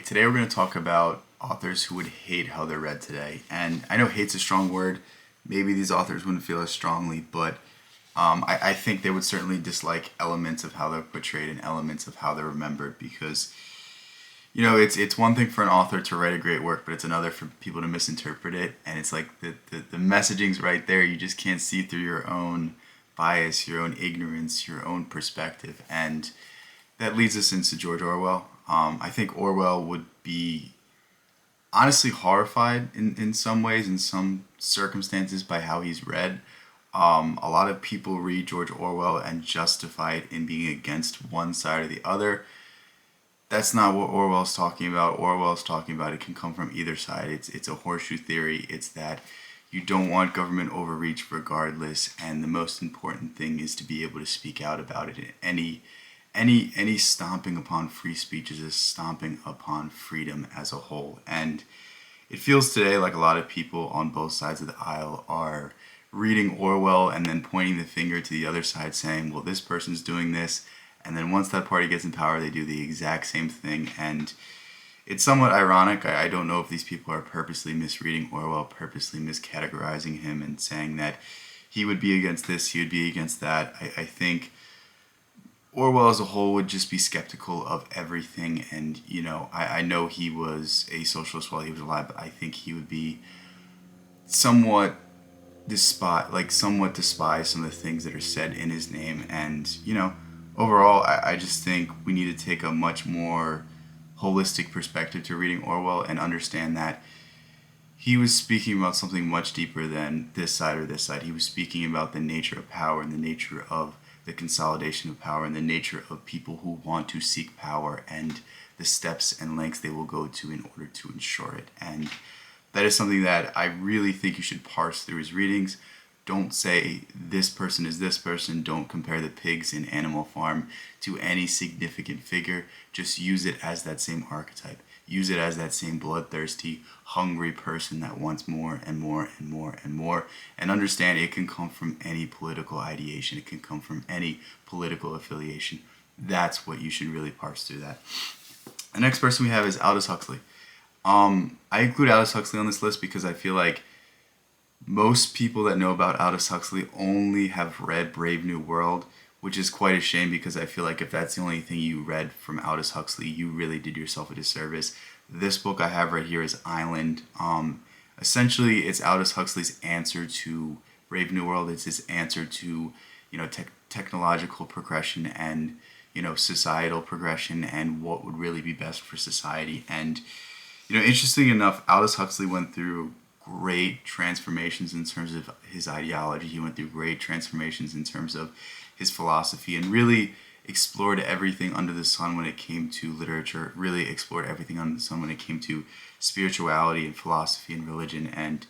Today we're going to talk about authors who would hate how they're read today. And I know hate's a strong word. Maybe these authors wouldn't feel as strongly, but I think they would certainly dislike elements of how they're portrayed and elements of how they're remembered because, it's one thing for an author to write a great work, but it's another for people to misinterpret it. And it's like the messaging's right there. You just can't see through your own bias, your own ignorance, your own perspective. And that leads us into George Orwell. I think Orwell would be honestly horrified in some ways, in some circumstances, by how he's read. A lot of people read George Orwell and justify it in being against one side or the other. That's not what Orwell's talking about. Orwell's talking about it can come from either side. It's a horseshoe theory. It's that you don't want government overreach regardless, and the most important thing is to be able to speak out about it. Any stomping upon free speech is a stomping upon freedom as a whole. And it feels today like a lot of people on both sides of the aisle are reading Orwell and then pointing the finger to the other side saying, well, this person's doing this. And then once that party gets in power, they do the exact same thing. And it's somewhat ironic. I don't know if these people are purposely misreading Orwell, purposely miscategorizing him and saying that he would be against this, he would be against that. I think Orwell as a whole would just be skeptical of everything. And, I know he was a socialist while he was alive, but I think he would be somewhat despise some of the things that are said in his name. And, overall, I just think we need to take a much more holistic perspective to reading Orwell and understand that he was speaking about something much deeper than this side or this side. He was speaking about the nature of power and the nature of the consolidation of power and the nature of people who want to seek power and the steps and lengths they will go to in order to ensure it. And that is something that I really think you should parse through his readings. Don't say this person is this person. Don't compare the pigs in Animal Farm to any significant figure. Just use it as that same archetype. Use it as that same bloodthirsty, hungry person that wants more and more and more and more. And understand it can come from any political ideation. It can come from any political affiliation. That's what you should really parse through that. The next person we have is Aldous Huxley. I include Aldous Huxley on this list because I feel like most people that know about Aldous Huxley only have read Brave New World, which is quite a shame because I feel like if that's the only thing you read from Aldous Huxley, you really did yourself a disservice. This book I have right here is Island. Essentially, it's Aldous Huxley's answer to Brave New World. It's his answer to, technological progression and, societal progression and what would really be best for society. And, interestingly enough, Aldous Huxley went through great transformations in terms of his ideology. He went through great transformations in terms of his philosophy and really explored everything under the sun when it came to literature, really explored everything under the sun when it came to spirituality and philosophy and religion, and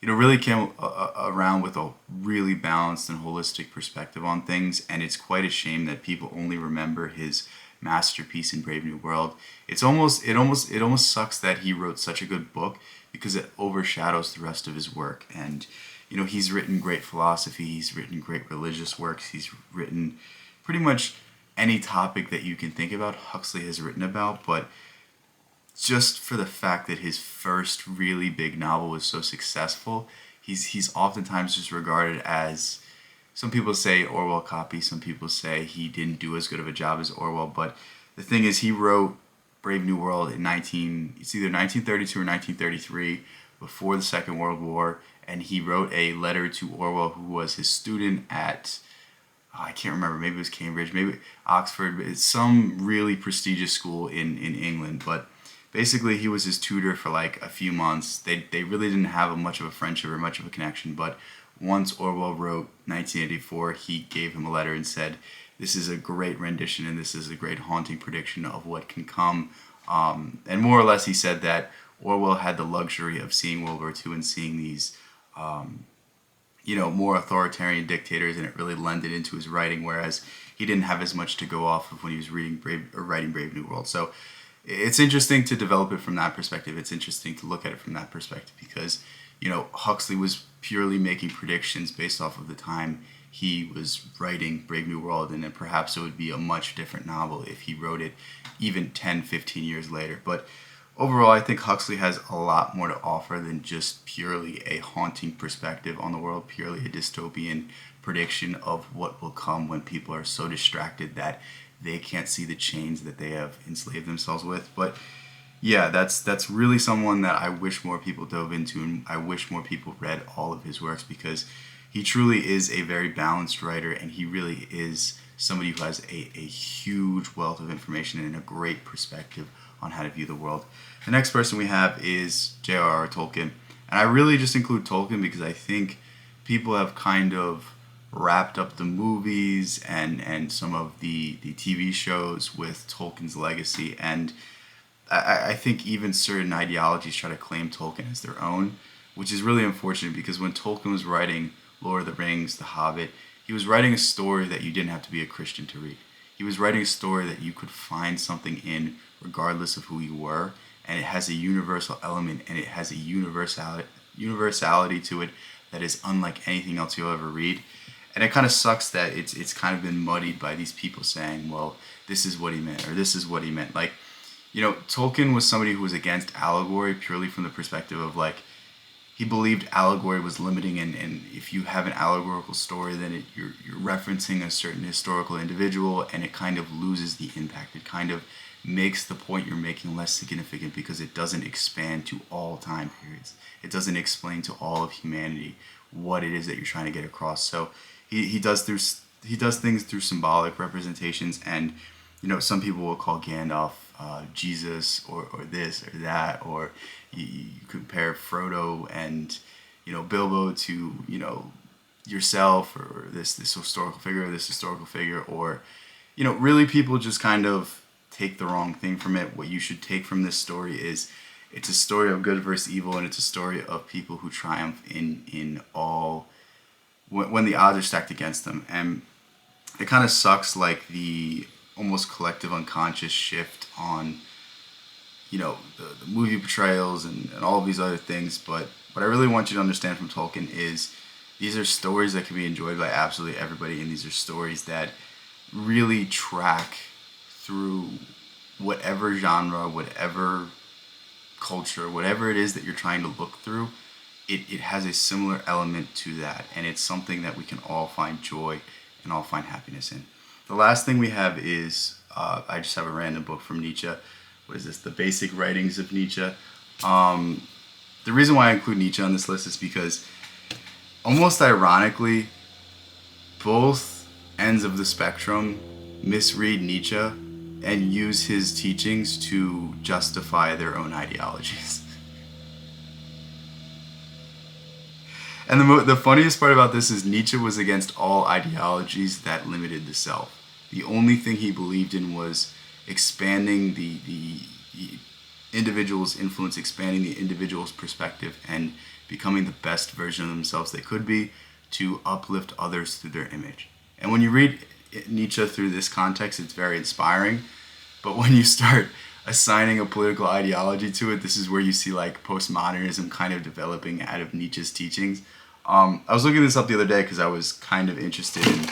really came around with a really balanced and holistic perspective on things. And it's quite a shame that people only remember his masterpiece in Brave New World. It almost sucks that he wrote such a good book because it overshadows the rest of his work. And he's written great philosophy, he's written great religious works, he's written pretty much any topic that you can think about, Huxley has written about. But just for the fact that his first really big novel was so successful, he's oftentimes just regarded as, some people say Orwell copy, some people say he didn't do as good of a job as Orwell. But the thing is, he wrote Brave New World in it's either 1932 or 1933, before the Second World War, and he wrote a letter to Orwell, who was his student at, I can't remember, maybe it was Cambridge, maybe Oxford, it's some really prestigious school in England. But basically, he was his tutor for like a few months. They really didn't have much of a friendship or much of a connection, but once Orwell wrote 1984, he gave him a letter and said, this is a great rendition and this is a great haunting prediction of what can come. And more or less he said that Orwell had the luxury of seeing World War II and seeing these, more authoritarian dictators, and it really lended into his writing, whereas he didn't have as much to go off of when he was writing Brave New World. So it's interesting to develop it from that perspective. It's interesting to look at it from that perspective because, Huxley was purely making predictions based off of the time he was writing Brave New World, and then perhaps it would be a much different novel if he wrote it even 10, 15 years later. But overall, I think Huxley has a lot more to offer than just purely a haunting perspective on the world, purely a dystopian prediction of what will come when people are so distracted that they can't see the chains that they have enslaved themselves with. But yeah, that's really someone that I wish more people dove into, and I wish more people read all of his works, because he truly is a very balanced writer, and he really is somebody who has a huge wealth of information and a great perspective on how to view the world. The next person we have is J.R.R. Tolkien. And I really just include Tolkien because I think people have kind of wrapped up the movies and some of the TV shows with Tolkien's legacy. And I think even certain ideologies try to claim Tolkien as their own, which is really unfortunate, because when Tolkien was writing Lord of the Rings, The Hobbit, he was writing a story that you didn't have to be a Christian to read. He was writing a story that you could find something in regardless of who you were, and it has a universal element, and it has a universality to it that is unlike anything else you'll ever read. And it kind of sucks that it's kind of been muddied by these people saying, well, this is what he meant, or this is what he meant. Like, Tolkien was somebody who was against allegory purely from the perspective of, like, he believed allegory was limiting, and if you have an allegorical story, then you're referencing a certain historical individual, and it kind of loses the impact. It kind of makes the point you're making less significant because it doesn't expand to all time periods. It doesn't explain to all of humanity what it is that you're trying to get across. So he does things through symbolic representations, and some people will call Gandalf Jesus or this or that, or you compare Frodo and Bilbo to yourself, or this historical figure, or really people just kind of take the wrong thing from it. What you should take from this story is it's a story of good versus evil, and it's a story of people who triumph in all when the odds are stacked against them. And it kind of sucks, like the almost collective unconscious shift on the movie portrayals and all of these other things. But what I really want you to understand from Tolkien is these are stories that can be enjoyed by absolutely everybody, and these are stories that really track through whatever genre, whatever culture, whatever it is that you're trying to look through. It has a similar element to that, and it's something that we can all find joy and all find happiness in. The last thing we have is, I just have a random book from Nietzsche. What is this? The Basic Writings of Nietzsche. The reason why I include Nietzsche on this list is because, almost ironically, both ends of the spectrum misread Nietzsche and use his teachings to justify their own ideologies. And the funniest part about this is Nietzsche was against all ideologies that limited the self. The only thing he believed in was expanding the individual's influence, expanding the individual's perspective, and becoming the best version of themselves they could be to uplift others through their image. And when you read Nietzsche through this context, it's very inspiring. But when you start assigning a political ideology to it, this is where you see like postmodernism kind of developing out of Nietzsche's teachings. I was looking this up the other day because I was kind of interested in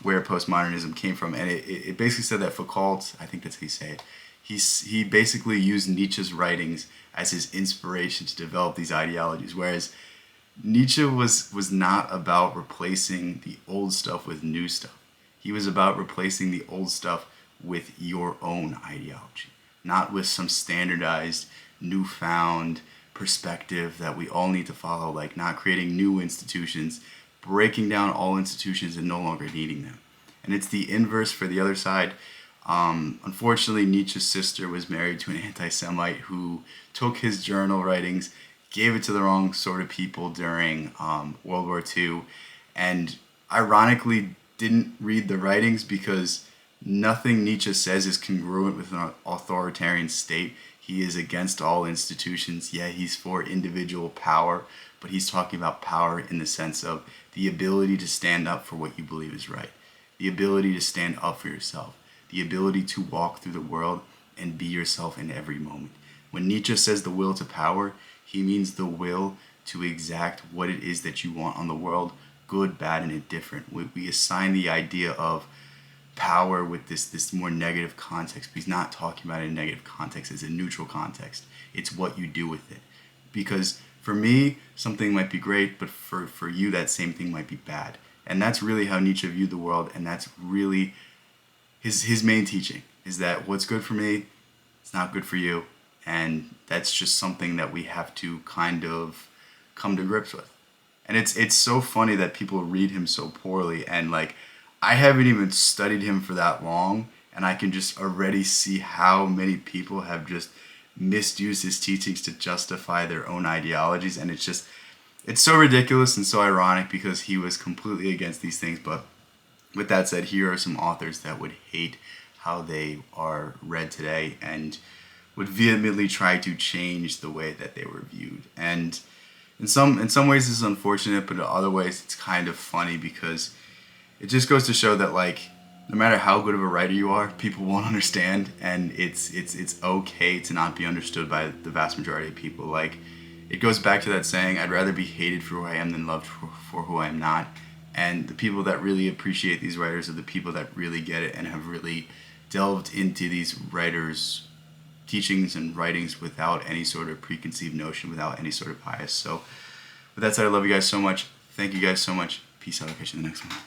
where postmodernism came from, and it basically said that Foucault, I think that's how you say it, he basically used Nietzsche's writings as his inspiration to develop these ideologies, whereas Nietzsche was not about replacing the old stuff with new stuff. He was about replacing the old stuff with your own ideology, not with some standardized, newfound perspective that we all need to follow, like not creating new institutions, breaking down all institutions and no longer needing them. And it's the inverse for the other side. Unfortunately, Nietzsche's sister was married to an anti-Semite who took his journal writings, gave it to the wrong sort of people during World War II, and ironically didn't read the writings because nothing Nietzsche says is congruent with an authoritarian state. He is against all institutions. Yeah, he's for individual power, but he's talking about power in the sense of the ability to stand up for what you believe is right, the ability to stand up for yourself, the ability to walk through the world and be yourself in every moment. When Nietzsche says the will to power, he means the will to exact what it is that you want on the world, good, bad, and indifferent. We assign the idea of power with this more negative context, but he's not talking about it in a negative context. It's a neutral context. It's what you do with it. Because for me, something might be great, but for you, that same thing might be bad. And that's really how Nietzsche viewed the world, and that's really his main teaching, is that what's good for me, it's not good for you. And that's just something that we have to kind of come to grips with. And it's so funny that people read him so poorly, and like, I haven't even studied him for that long, and I can just already see how many people have just misused his teachings to justify their own ideologies. And it's so ridiculous and so ironic, because he was completely against these things. But with that said, here are some authors that would hate how they are read today and would vehemently try to change the way that they were viewed. And in some ways this is unfortunate, but in other ways it's kind of funny, because it just goes to show that, like, no matter how good of a writer you are, people won't understand, and it's okay to not be understood by the vast majority of people. Like, it goes back to that saying, I'd rather be hated for who I am than loved for who I am not. And the people that really appreciate these writers are the people that really get it and have really delved into these writers' teachings and writings without any sort of preconceived notion, without any sort of bias. So with that said, I love you guys so much. Thank you guys so much. Peace out. I'll catch you in the next one.